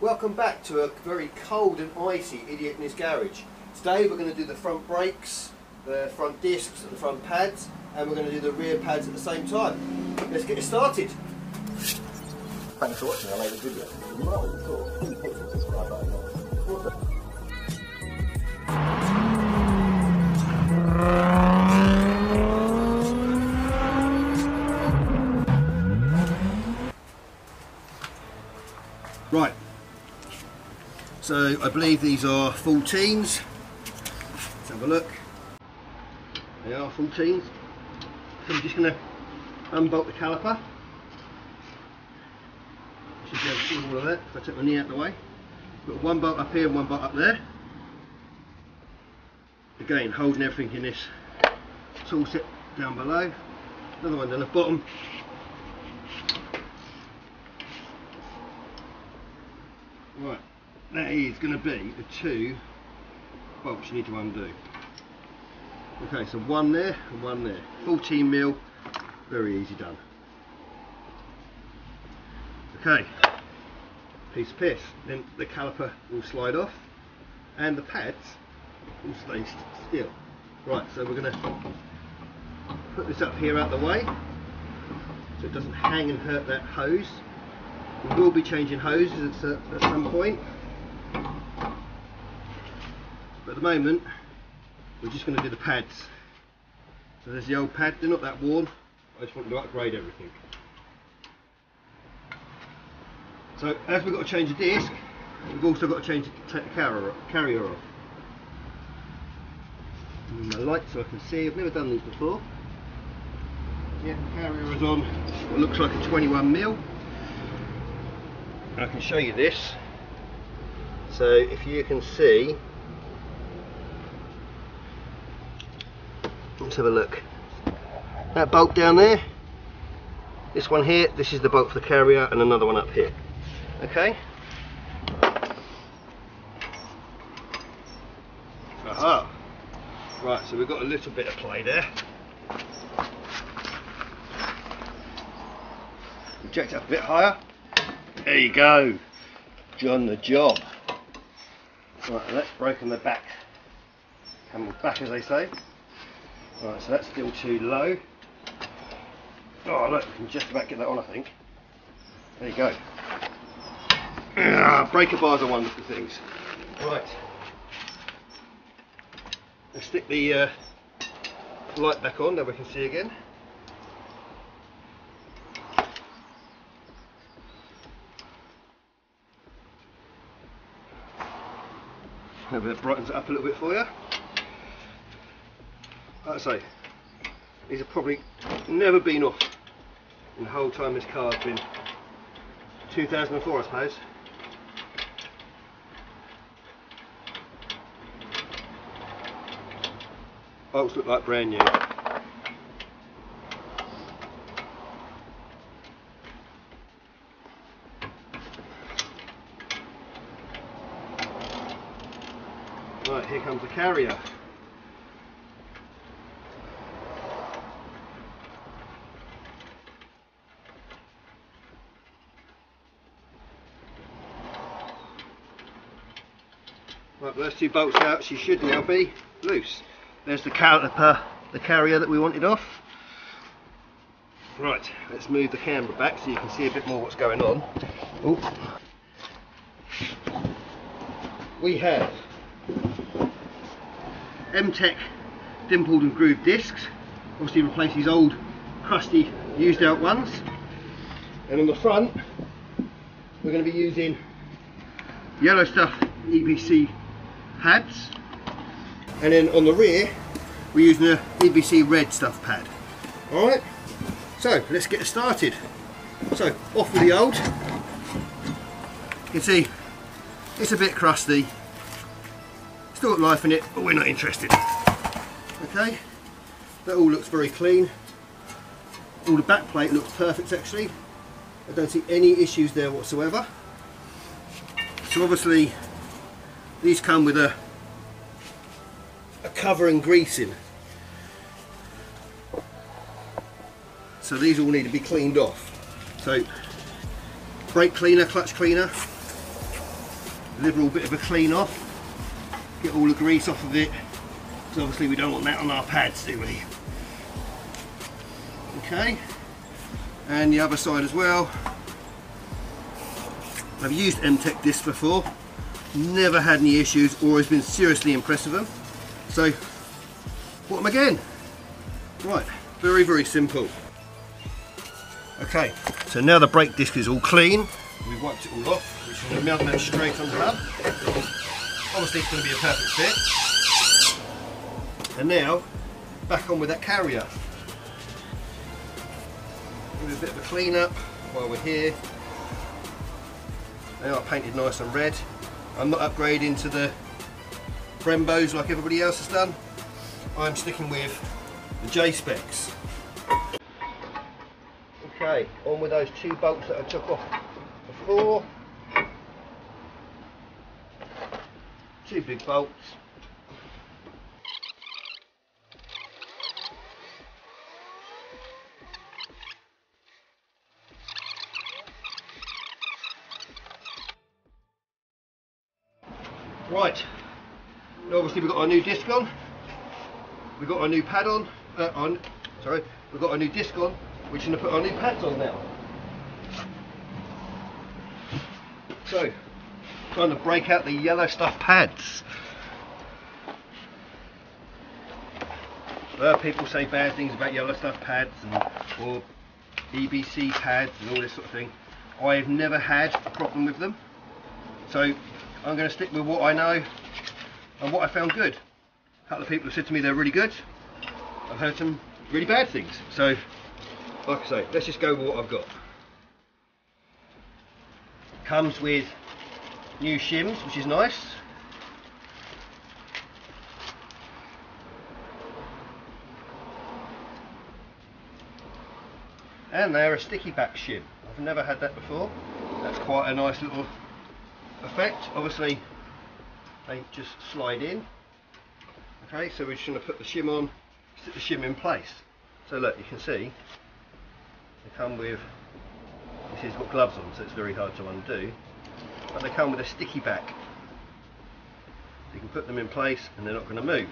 Welcome back to a very cold and icy Idiot in his garage. Today we're going to do the front brakes, the front discs and the front pads, and we're going to do the rear pads at the same time. Let's get it started. Thanks for watching, I made a video. You might have thought, please hit the subscribe button. Right, so I believe these are 14s. Let's have a look. They are 14s. So I'm just going to unbolt the caliper. You should be able to see all of that if I take my knee out of the way. Got one bolt up here and one bolt up there. Again, holding everything in this tool set down below. Another one down the bottom. Right, that is going to be the two bolts you need to undo. Okay, so one there and one there. 14mm, very easy done. Okay, piece of piss. Then the caliper will slide off and the pads will stay still. Right, so we're going to put this up here out the way so it doesn't hang and hurt that hose. We will be changing hoses at some point, but at the moment we're just going to do the pads. So there's the old pad, they're not that worn, I just want to upgrade everything. So as we've got to change the disc, we've also got to take the carrier off. And my light so I can see, I've never done these before. Yeah, the carrier is on what looks like a 21mm. I can show you this. So if you can see, let's have a look. That bolt down there, this one here, this is the bolt for the carrier, and another one up here. Okay. Aha. Right, so we've got a little bit of play there. Project it up a bit higher. There you go, John the job. Right, and that's broken the back. Camel's back, as they say. Right, so that's still too low. Oh look, we can just about get that on, I think. There you go. Breaker bars are wonderful things. Right. Let's stick the light back on, that we can see again. Maybe that brightens it up a little bit for you. Like I say, these have probably never been off in the whole time this car has been 2004, I suppose. Bolts look like brand new. Right, here comes the carrier. Right, those two bolts out, she should now be loose. There's the caliper, the carrier that we wanted off. Right, let's move the camera back so you can see a bit more what's going on. Oh. We have Mtec dimpled and grooved discs, obviously replace these old crusty used out ones, and on the front we're going to be using Yellow Stuff EBC pads, and then on the rear we're using a EBC Redstuff pad. Alright, so let's get started. So off with the old. You can see it's a bit crusty, still got life in it, but we're not interested. Okay, that all looks very clean. All the back plate looks perfect actually. I don't see any issues there whatsoever. So obviously these come with a cover and greasing. So these all need to be cleaned off. So brake cleaner, clutch cleaner, liberal bit of a clean off, get all the grease off of it, because obviously we don't want that on our pads, do we? Okay, and the other side as well. I've used Mtec discs before, never had any issues, always been seriously impressed with them, so put them again. Right, very, very simple. Okay, so now the brake disc is all clean, we've wiped it all off, which will mount that straight on the hub. Obviously it's going to be a perfect fit. And now, back on with that carrier. Give it a bit of a clean up while we're here. Now I've painted nice and red. I'm not upgrading to the Brembos like everybody else has done. I'm sticking with the J specs. Okay, on with those 2 bolts that I took off before. 2 big bolts. Right, now obviously we've got our new disc on, we've got our new pad on, we've got our new disc on, we're going to put our new pads on now. So, trying to break out the yellow stuff pads. People say bad things about yellow stuff pads or EBC pads and all this sort of thing. I have never had a problem with them, so I'm going to stick with what I know and what I found good. A couple of people have said to me they're really good. I've heard some really bad things. So, like I say, let's just go with what I've got. Comes with new shims, which is nice. And they're a sticky back shim. I've never had that before. That's quite a nice little effect. Obviously they just slide in. Okay, so we're just going to put the shim on, stick the shim in place. So look, you can see they come with, this has got gloves on, so it's very hard to undo, but they come with a sticky back. You can put them in place and they're not going to move,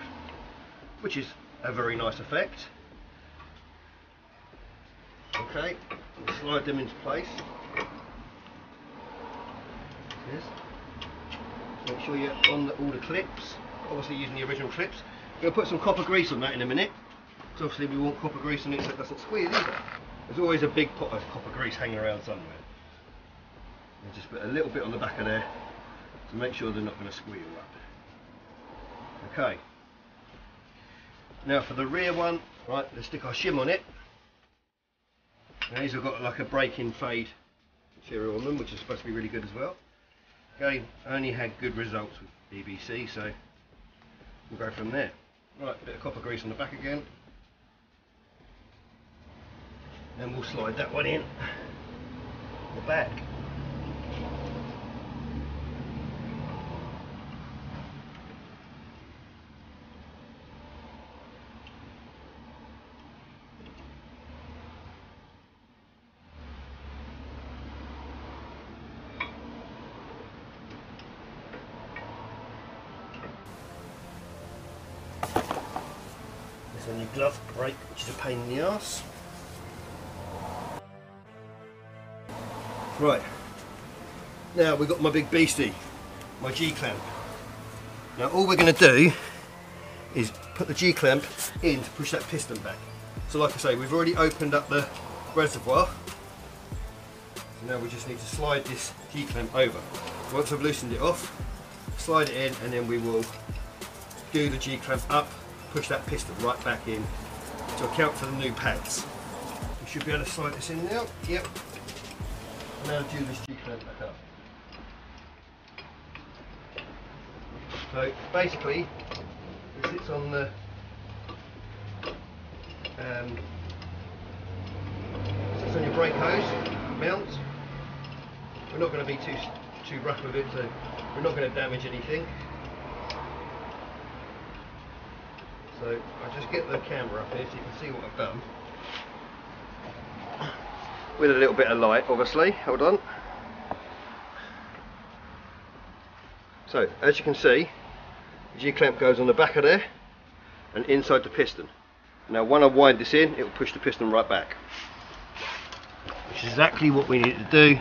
which is a very nice effect. Okay, slide them into place. Yes. Make sure you're on all the clips, obviously using the original clips. We're going to put some copper grease on that in a minute, because obviously we want copper grease on it so it doesn't squeeze either. There's always a big pot of copper grease hanging around somewhere. And just put a little bit on the back of there to make sure they're not going to squeal up. Okay. Now for the rear one, right, let's stick our shim on it. Now these have got like a break-in fade material on them, which is supposed to be really good as well. Again, only had good results with EBC, so we'll go from there. Right, a bit of copper grease on the back again. Then we'll slide that one in the back. This one your glove brake, which is a pain in the arse. Right, now we've got my big beastie, my G-clamp. Now all we're going to do is put the G-clamp in to push that piston back. So like I say, we've already opened up the reservoir. So now we just need to slide this G-clamp over. Once I've loosened it off, slide it in, and then we will do the G-clamp up, push that piston right back in to account for the new pads. We should be able to slide this in now. Yep. Now do this G-clamp back up. So basically, it sits on the sits on your brake hose mount. We're not going to be too rough with it, so we're not going to damage anything. So I'll just get the camera up here so you can see what I've done. With a little bit of light, obviously. Hold on. So as you can see, the G-clamp goes on the back of there and inside the piston. Now when I wind this in, it will push the piston right back, which is exactly what we need to do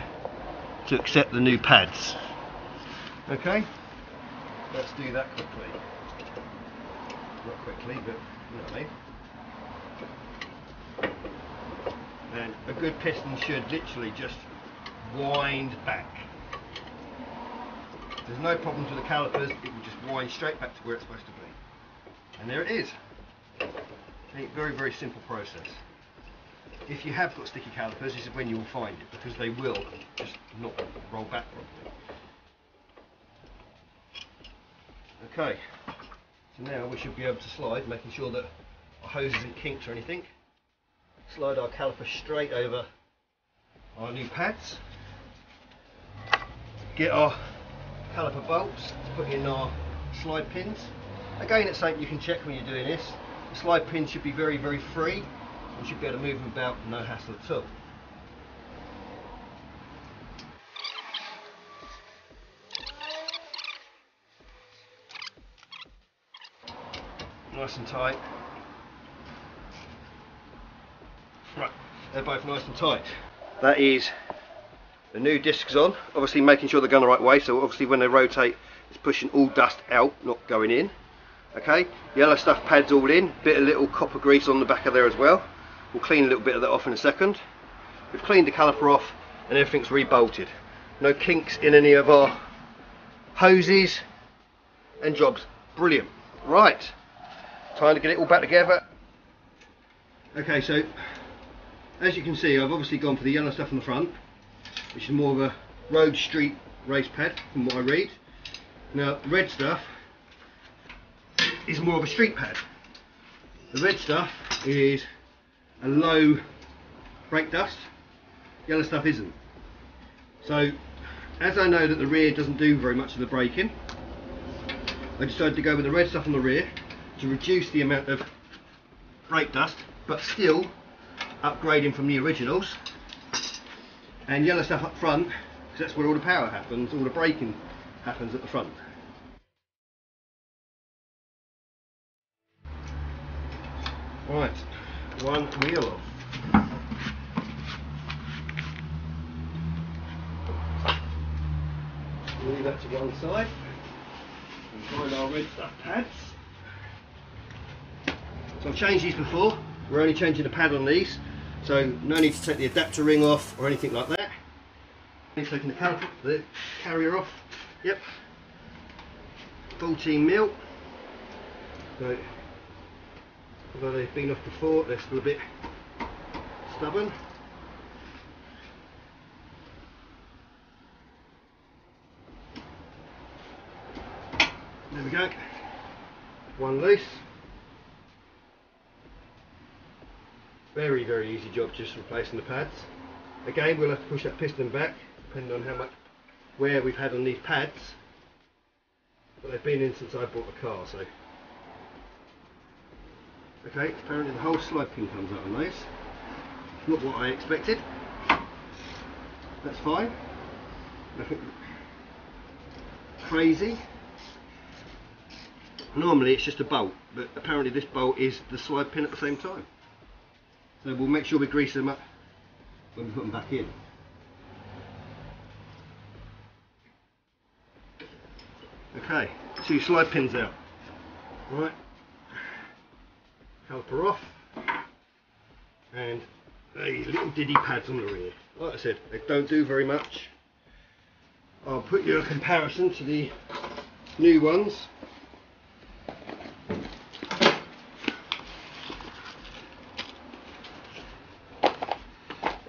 to accept the new pads. Okay, let's do that quickly. Not quickly, but you know what I mean. And a good piston should literally just wind back. There's no problems with the calipers, it will just wind straight back to where it's supposed to be. And there it is. A very, very simple process. If you have got sticky calipers, this is when you will find it, because they will just not roll back properly. Okay, so now we should be able to slide, making sure that our hose isn't kinked or anything. Slide our caliper straight over our new pads. Get our caliper bolts to put in our slide pins. Again, it's something you can check when you're doing this. The slide pins should be very, very free. You should be able to move them about, no hassle at all. Nice and tight. Right, they're both nice and tight. That is the new discs on, obviously making sure they're going the right way, so obviously when they rotate it's pushing all dust out, not going in. Okay, yellow stuff pads all in, bit of little copper grease on the back of there as well. We'll clean a little bit of that off in a second. We've cleaned the caliper off and everything's re-bolted. No kinks in any of our hoses and jobs. Brilliant. Right, time to get it all back together. Okay, so as you can see, I've obviously gone for the yellow stuff on the front, which is more of a road street race pad from what I read. Now the red stuff is more of a street pad. The red stuff is a low brake dust, yellow stuff isn't. So as I know that the rear doesn't do very much of the braking, I decided to go with the red stuff on the rear to reduce the amount of brake dust, but still upgrading from the originals, and yellow stuff up front, because that's where all the power happens, all the braking happens at the front. Right, one wheel off. Leave that to one side and find our red stuff pads. So I've changed these before, we're only changing the pad on these, so no need to take the adapter ring off or anything like that. Only taking the carrier off, yep, 14mm. So although they've been off before, they're still a bit stubborn. There we go, one loose. Very, very easy job, just replacing the pads. Again, we'll have to push that piston back, depending on how much wear we've had on these pads. But they've been in since I bought the car, so. Okay, apparently the whole slide pin comes out on those. Not what I expected. That's fine. Nothing crazy. Normally it's just a bolt, but apparently this bolt is the slide pin at the same time. So we'll make sure we grease them up when we put them back in. Okay, 2 slide pins out. Right, caliper off, and a little diddy pads on the rear. Like I said, they don't do very much. I'll put you a comparison to the new ones.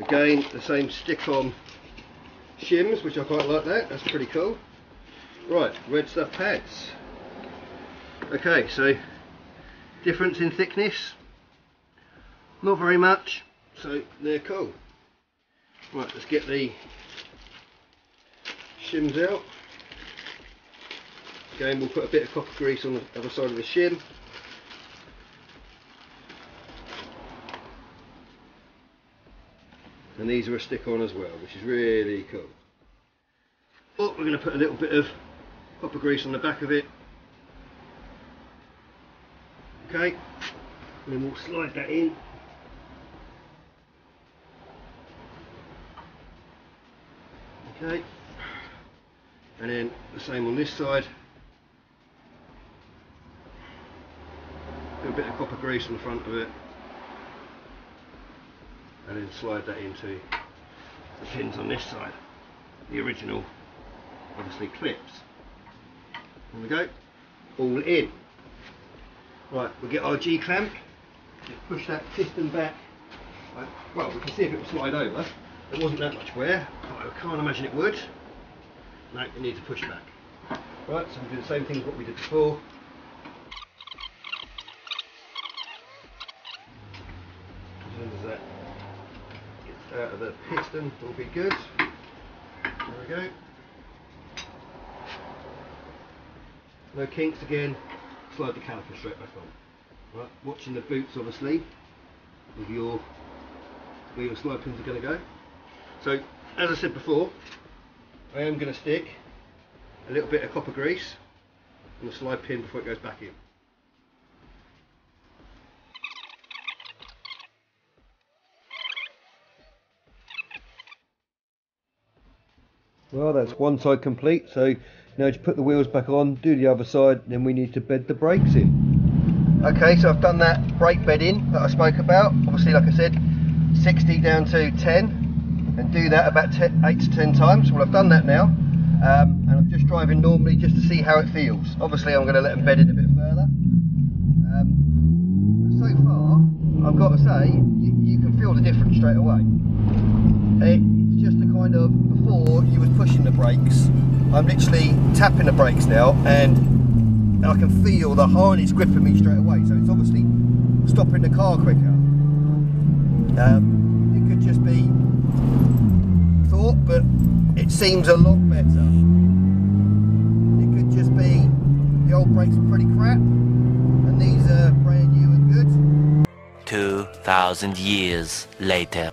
Again, the same stick-on shims, which I quite like that, that's pretty cool. Right, red stuff pads. Okay, so difference in thickness, not very much, so they're cool. Right, let's get the shims out. Again, we'll put a bit of copper grease on the other side of the shim. And these are a stick on as well, which is really cool. Oh, we're going to put a little bit of copper grease on the back of it. Okay, and then we'll slide that in. Okay, and then the same on this side. Do a bit of copper grease on the front of it, and then slide that into the pins on this side. The original, obviously, clips. There we go, all in. Right, we'll get our G-clamp, push that piston back. Well, we can see if it will slide over. There wasn't that much wear, but I can't imagine it would. No, it needs to push back. Right, so we'll do the same thing as what we did before. As soon as that gets out of the piston, will be good. There we go. No kinks again. Slide the caliper straight back on. Right, watching the boots obviously, with where your slide pins are going to go. So, as I said before, I am going to stick a little bit of copper grease on the slide pin before it goes back in. Well, that's one side complete, so now to put the wheels back on, do the other side, then we need to bed the brakes in. Okay, so I've done that brake bed in that I spoke about. Obviously, like I said, 60 down to 10. And do that about 8 to 10 times. Well, I've done that now, and I'm just driving normally just to see how it feels. Obviously I'm going to let them bed in a bit further. So far, I've got to say, you can feel the difference straight away. It's just a kind of, before you was pushing the brakes, I'm literally tapping the brakes now, and I can feel the harness gripping me straight away, so it's obviously stopping the car quicker. It could just be thought, but it seems a lot better. It could just be the old brakes are pretty crap and these are brand new and good. 2,000 years later.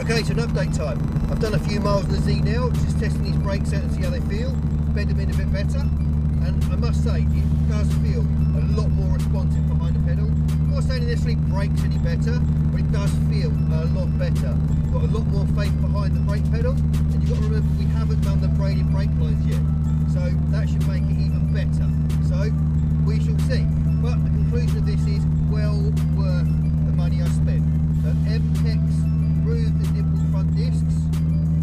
Okay, so an update time. I've done a few miles on the Z now, just testing these brakes out and see how they feel, bed them in a bit better, and I must say it does feel a lot more responsive behind the pedal. I'm not saying it necessarily brakes any better, but it does feel a lot better. Got a lot more faith behind the brake pedal, and you've got to remember we haven't done the braided brake lines yet, so that should make it even better. So we shall see, but the conclusion of this is well worth the money I spent. So Mtec's grooved and dimpled front discs,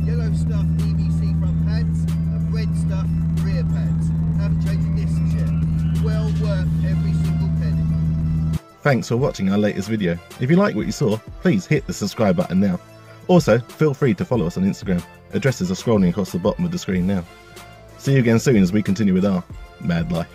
yellow stuff EBC front pads, and red stuff rear pads. Haven't changed the discs yet. Well worth every single penny. Thanks for watching our latest video. If you like what you saw, please hit the subscribe button now. Also, feel free to follow us on Instagram. Addresses are scrolling across the bottom of the screen now. See you again soon as we continue with our mad life.